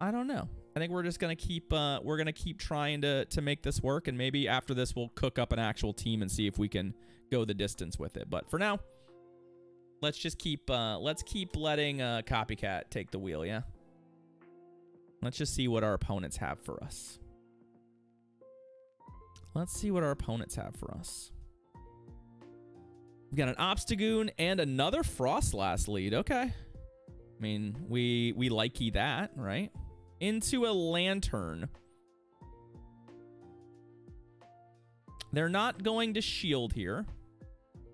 I don't know. I think we're just gonna keep trying to make this work, and maybe after this we'll cook up an actual team and see if we can go the distance with it. But for now, let's just keep letting Copycat take the wheel, yeah? Let's just see what our opponents have for us. Let's see what our opponents have for us. We've got an Obstagoon and another Frostlass lead. Okay. I mean, we likey that, right? Into a Lantern. They're not going to shield here.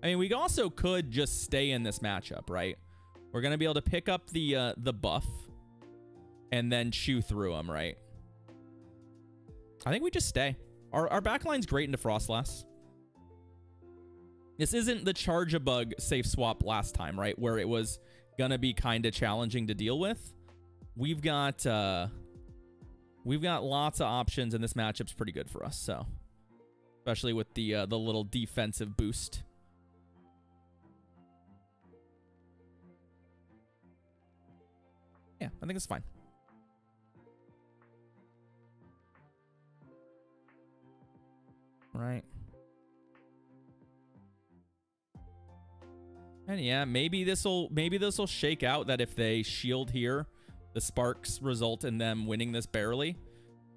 I mean, we also could just stay in this matchup, right? We're going to be able to pick up the buff and then chew through them, right? I think we just stay. Our backline's great into Frostlass. This isn't the Charge-a-Bug safe swap last time, right? Where it was going to be kind of challenging to deal with. We've got lots of options, and this matchup's pretty good for us, so. Especially with the little defensive boost. Yeah, I think it's fine. Right. And yeah, maybe this'll shake out that if they shield here, the sparks result in them winning this barely.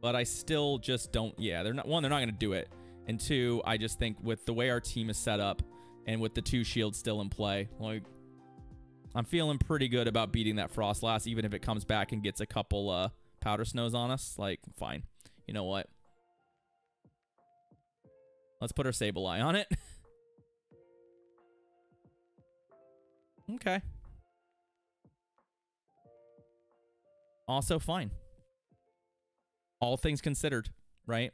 But I still just don't. Yeah, they're not going to do it. And two, I just think with the way our team is set up and with the 2 shields still in play, like, I'm feeling pretty good about beating that Frostlass, even if it comes back and gets a couple Powder Snows on us. Like, fine. You know what? Let's put our Sableye on it. Okay. Also fine. All things considered, right?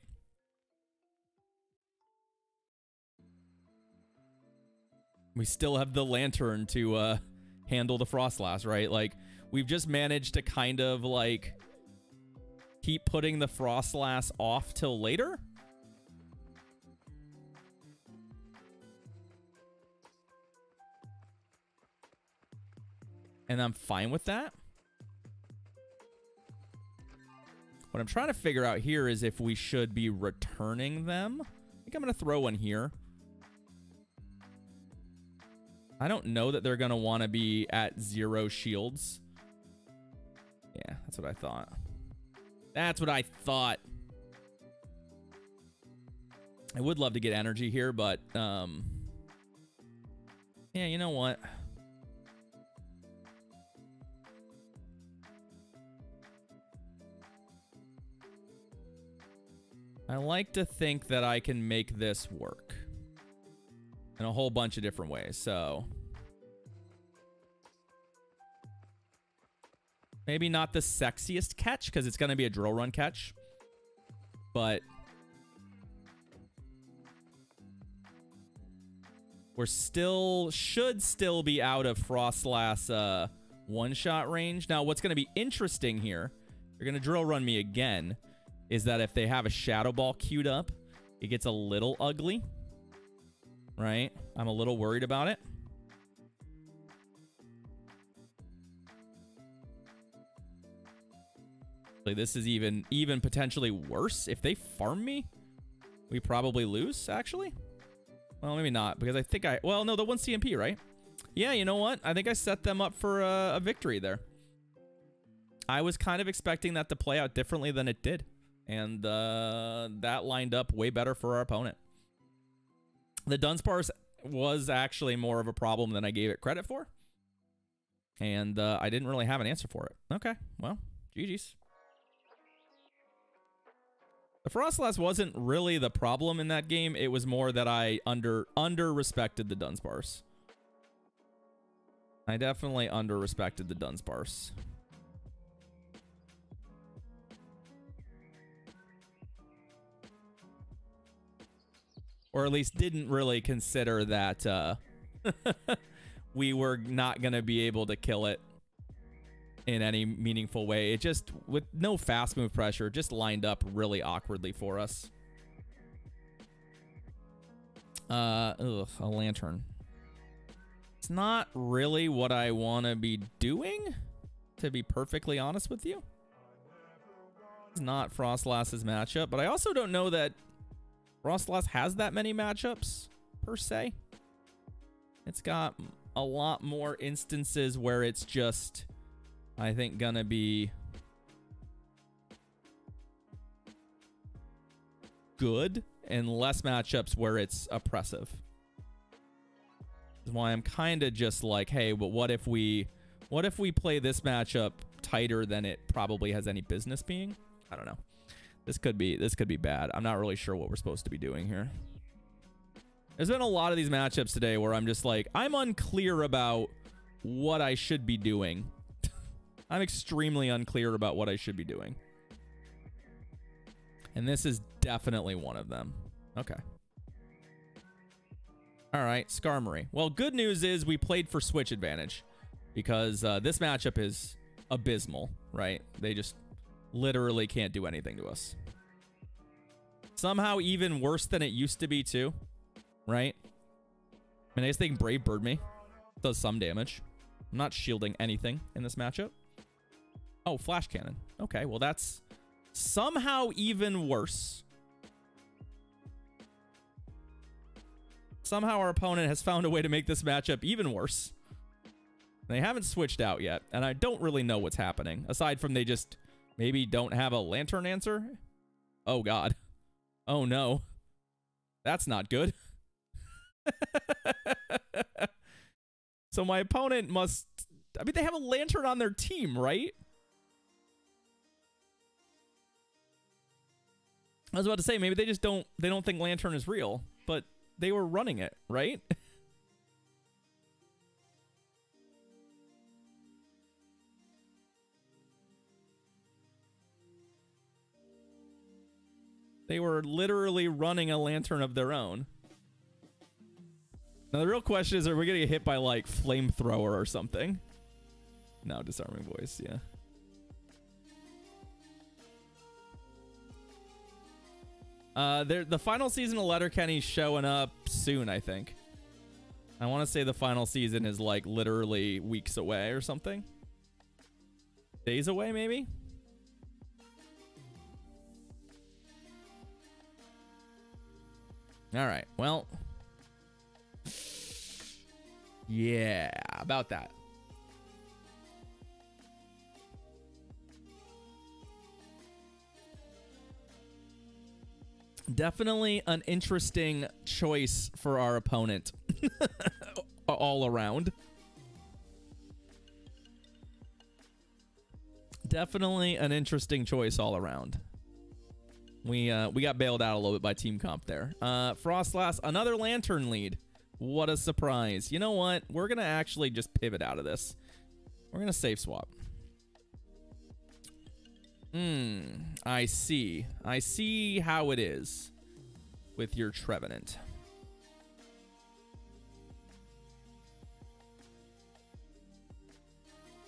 We still have the Lantern to handle the Frostlass, right? Like, we've just managed to kind of, like, keep putting the Frostlass off till later. And I'm fine with that. What I'm trying to figure out here is if we should be returning them. I think I'm going to throw one here. I don't know that they're going to want to be at 0 shields. Yeah, that's what I thought. That's what I thought. I would love to get energy here, but yeah, you know what? I like to think that I can make this work in a whole bunch of different ways. So maybe not the sexiest catch because it's going to be a drill run catch, but we're should still be out of Frostlass one-shot range. Now, what's going to be interesting here, they're going to drill run me again, is that if they have a Shadow Ball queued up, it gets a little ugly, right? I'm a little worried about it. This is even potentially worse. If they farm me, we probably lose, actually. Well, maybe not, because I think well, no, the 1 CMP, right? Yeah, you know what? I think I set them up for a victory there. I was kind of expecting that to play out differently than it did. And that lined up way better for our opponent. The Dunsparce was actually more of a problem than I gave it credit for. And I didn't really have an answer for it. Okay, well, GG's. The Frostlass wasn't really the problem in that game. It was more that I under-respected the Dunsparce. I definitely under-respected the Dunsparce. Or at least didn't really consider that we were not going to be able to kill it in any meaningful way. It just, with no fast move pressure, just lined up really awkwardly for us. A Lantern. It's not really what I want to be doing, to be perfectly honest with you. It's not Frostlass's matchup, but I also don't know that Frostlass has that many matchups, per se. It's got a lot more instances where it's just, I think, gonna be good, and less matchups where it's oppressive. That's why I'm kind of just like, hey, but what if we play this matchup tighter than it probably has any business being? I don't know. This could be bad. I'm not really sure what we're supposed to be doing here. There's been a lot of these matchups today where I'm just like, I'm unclear about what I should be doing. I'm extremely unclear about what I should be doing. And this is definitely one of them. Okay. All right, Skarmory. Well, good news is we played for switch advantage because this matchup is abysmal, right? They just literally can't do anything to us. Somehow even worse than it used to be too, right? I mean, I guess they can Brave Bird me. Does some damage. I'm not shielding anything in this matchup. Oh, Flash Cannon. Okay, well that's somehow even worse. Somehow our opponent has found a way to make this matchup even worse. They haven't switched out yet, and I don't really know what's happening, aside from they just maybe don't have a Lantern answer. Oh, God. Oh, no. That's not good. So my opponent must... I mean, they have a Lantern on their team, right? I was about to say, maybe they just don't... They don't think Lantern is real, but they were running it, right? They were literally running a Lantern of their own. Now, the real question is, are we going to get hit by, like, Flamethrower or something? No, Disarming Voice, yeah. The final season of Letterkenny's showing up soon, I think. I want to say the final season is, like, literally weeks away or something. Days away, maybe? All right, well. Yeah, about that. Definitely an interesting choice for our opponent. All around. Definitely an interesting choice all around. We got bailed out a little bit by team comp there. Frostlass, another Lantern lead. What a surprise. You know what? We're going to actually just pivot out of this. We're going to save swap. I see. I see how it is with your Trevenant.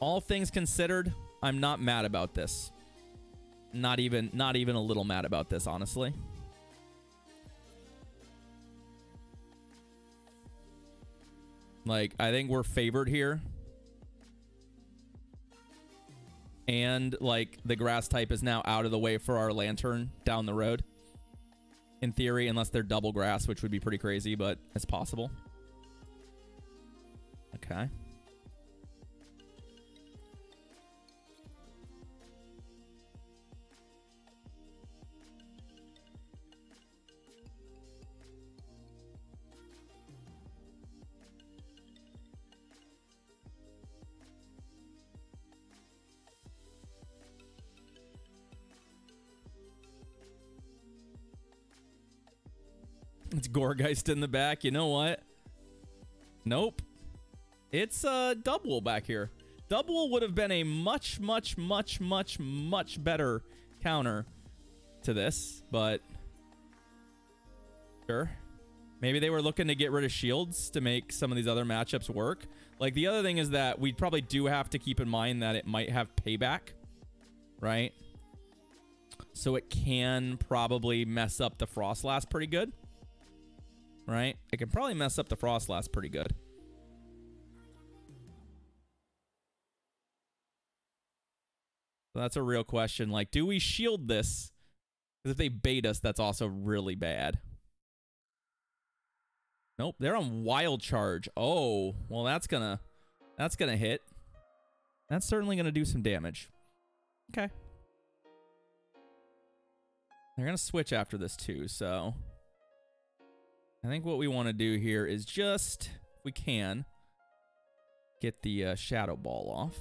All things considered, I'm not mad about this. Not even a little mad about this, honestly. Like, I think we're favored here. And, like, the grass type is now out of the way for our Lantern down the road. In theory, unless they're double grass, which would be pretty crazy, but it's possible. Okay. It's Goregeist in the back. You know what? Nope. It's Double back here. Double would have been a much better counter to this, but sure. Maybe they were looking to get rid of shields to make some of these other matchups work. Like, the other thing is that we probably do have to keep in mind that it might have payback, right? So it can probably mess up the Frostlass pretty good. Right? It can probably mess up the Frostlass pretty good. So that's a real question. Like, do we shield this? Because if they bait us, that's also really bad. Nope, they're on wild charge. Oh, well, that's gonna hit. That's certainly gonna do some damage. Okay. They're gonna switch after this too, so I think what we want to do here is just, if we can, get the Shadow Ball off.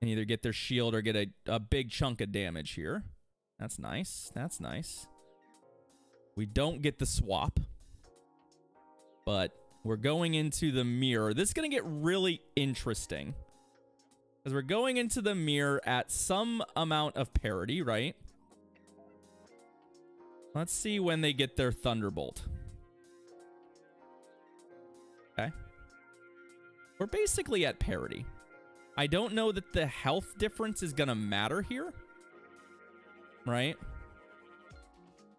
And either get their shield or get a big chunk of damage here. That's nice. That's nice. We don't get the swap. But we're going into the mirror. This is going to get really interesting. Because we're going into the mirror at some amount of parity, right? Let's see when they get their Thunderbolt. Okay. We're basically at parity. I don't know that the health difference is going to matter here. Right?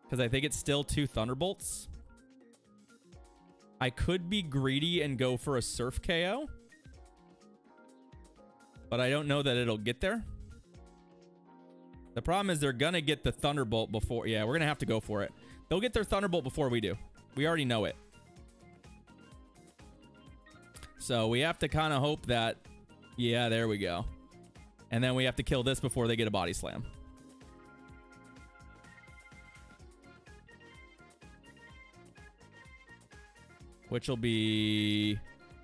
Because I think it's still 2 Thunderbolts. I could be greedy and go for a Surf KO. But I don't know that it'll get there. The problem is they're going to get the Thunderbolt before... Yeah, we're going to have to go for it. They'll get their Thunderbolt before we do. We already know it. So we have to kind of hope that... Yeah, there we go. And then we have to kill this before they get a Body Slam. Which will be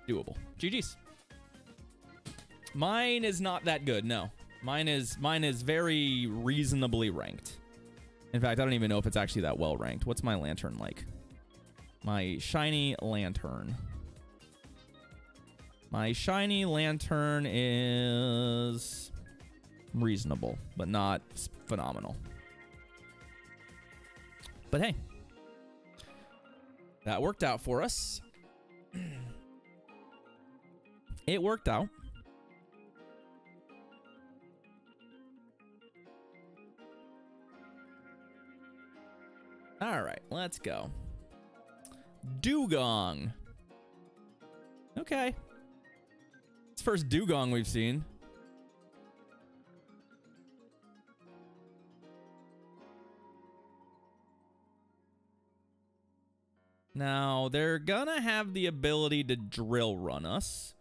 doable. GG's. Mine is not that good, no. Mine is very reasonably ranked. In fact, I don't even know if it's actually that well ranked. What's my lantern like? My shiny lantern. My shiny lantern is reasonable, but not phenomenal. But hey, that worked out for us. It worked out. All right, let's go. Dugong. Okay. It's the first Dugong we've seen. Now, they're gonna have the ability to drill run us.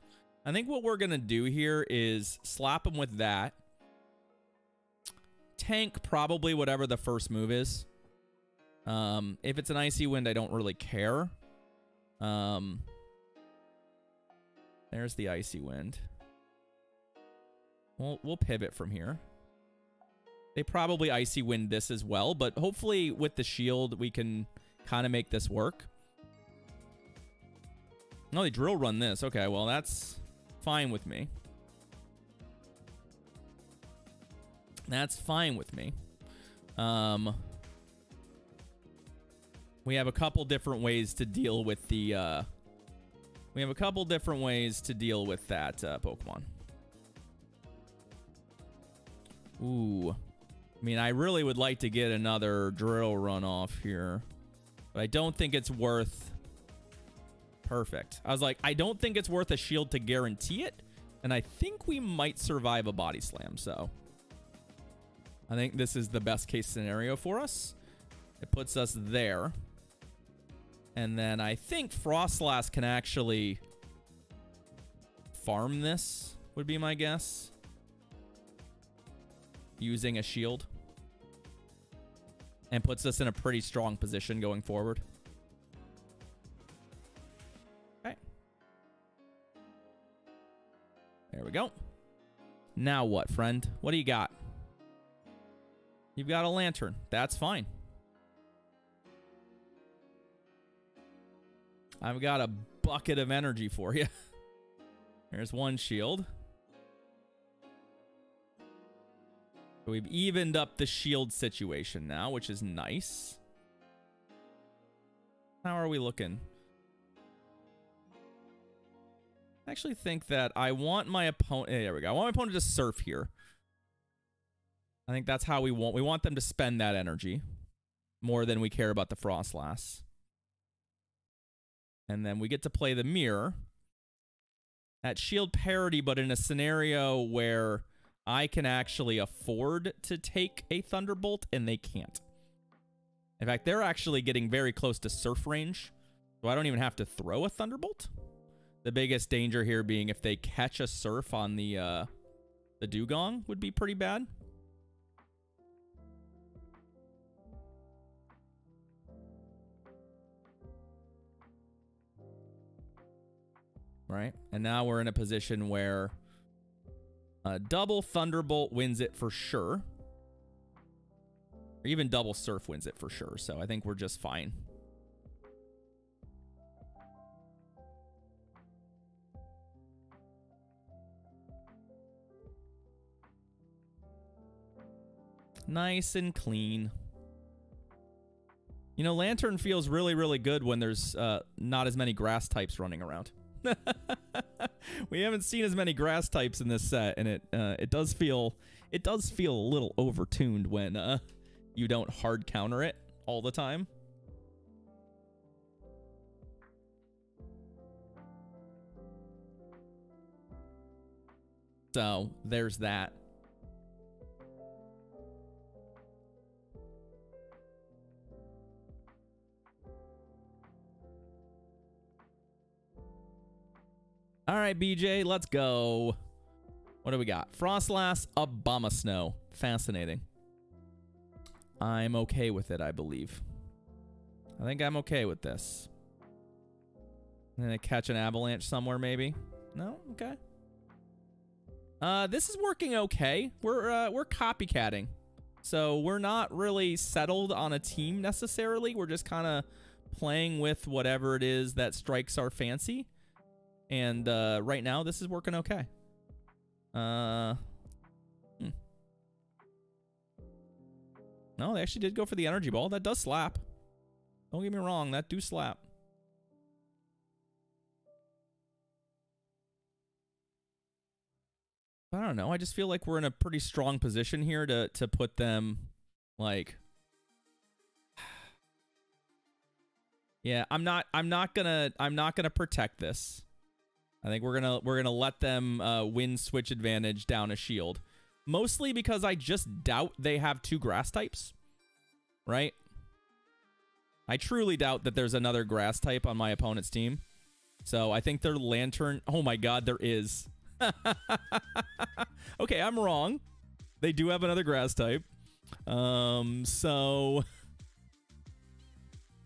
I think what we're gonna do here is slap them with that. Tank probably whatever the first move is. If it's an Icy Wind, I don't really care. There's the Icy Wind. We'll pivot from here. They probably Icy Wind this as well, but hopefully with the shield, we can kind of make this work. No, they drill run this. Okay, well, that's fine with me. That's fine with me. We have a couple different ways to deal with the, we have a couple different ways to deal with that Pokemon. Ooh. I mean, I really would like to get another drill run off here. But I don't think it's worth... Perfect. I was like, I don't think it's worth a shield to guarantee it. And I think we might survive a Body Slam, so... I think this is the best case scenario for us. It puts us there. And then I think Frostlass can actually farm this, would be my guess. Using a shield. And puts us in a pretty strong position going forward. Okay. There we go. Now what, friend? What do you got? You've got a lantern. That's fine. I've got a bucket of energy for you. There's one shield. So we've evened up the shield situation now, which is nice. How are we looking? I actually think that I want my opponent... There we go. I want my opponent to surf here. I think that's how we want them to spend that energy more than we care about the Frostlass. And then we get to play the mirror. at shield parity, but in a scenario where I can actually afford to take a Thunderbolt and they can't. In fact, they're actually getting very close to surf range, so I don't even have to throw a Thunderbolt. The biggest danger here being if they catch a surf on the Dugong would be pretty bad. Right, and now we're in a position where a double Thunderbolt wins it for sure. Or even double Surf wins it for sure, so I think we're just fine. Nice and clean. You know, Lantern feels really, really good when there's not as many grass types running around. We haven't seen as many grass types in this set, and it does feel a little overtuned when you don't hard counter it all the time. So there's that. All right, BJ, let's go. What do we got? Frostlass, Abomasnow. Fascinating. I'm okay with it, I believe. I think I'm okay with this. And then catch an avalanche somewhere, maybe? No? Okay. This is working okay. We're copycatting. So we're not really settled on a team necessarily. We're just kind of playing with whatever it is that strikes our fancy. And right now, this is working okay. No, they actually did go for the energy ball. That does slap. Don't get me wrong, that do slap. I don't know. I just feel like we're in a pretty strong position here to put them like. Yeah, I'm not gonna protect this. I think we're gonna let them win switch advantage down a shield, mostly because I just doubt they have two grass types, right? I truly doubt that there's another grass type on my opponent's team, so I think their Lantern. Oh my God, there is. Okay, I'm wrong. They do have another grass type. So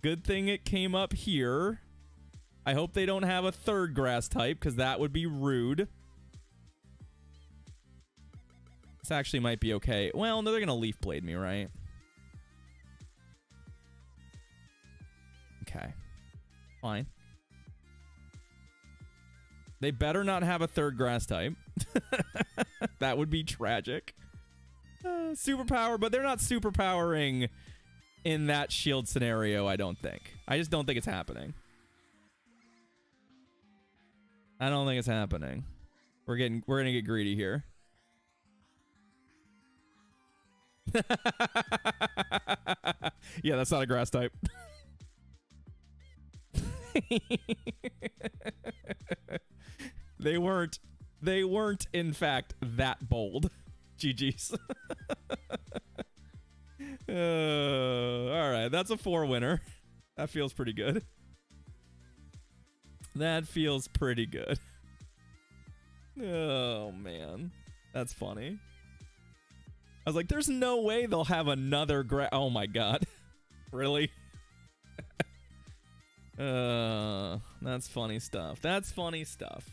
good thing it came up here. I hope they don't have a third grass type, because that would be rude. This actually might be okay. Well, no, they're going to Leaf Blade me, right? Okay. Fine. They better not have a third grass type. That would be tragic. Superpower, but they're not superpowering in that shield scenario, I don't think. I just don't think it's happening. I don't think it's happening. We're gonna get greedy here. Yeah, that's not a grass type. They weren't in fact that bold. GG's. All right, that's a 4 winner. That feels pretty good. That feels pretty good. Oh, man. That's funny. I was like, there's no way they'll have another oh my God. Really? That's funny stuff. That's funny stuff.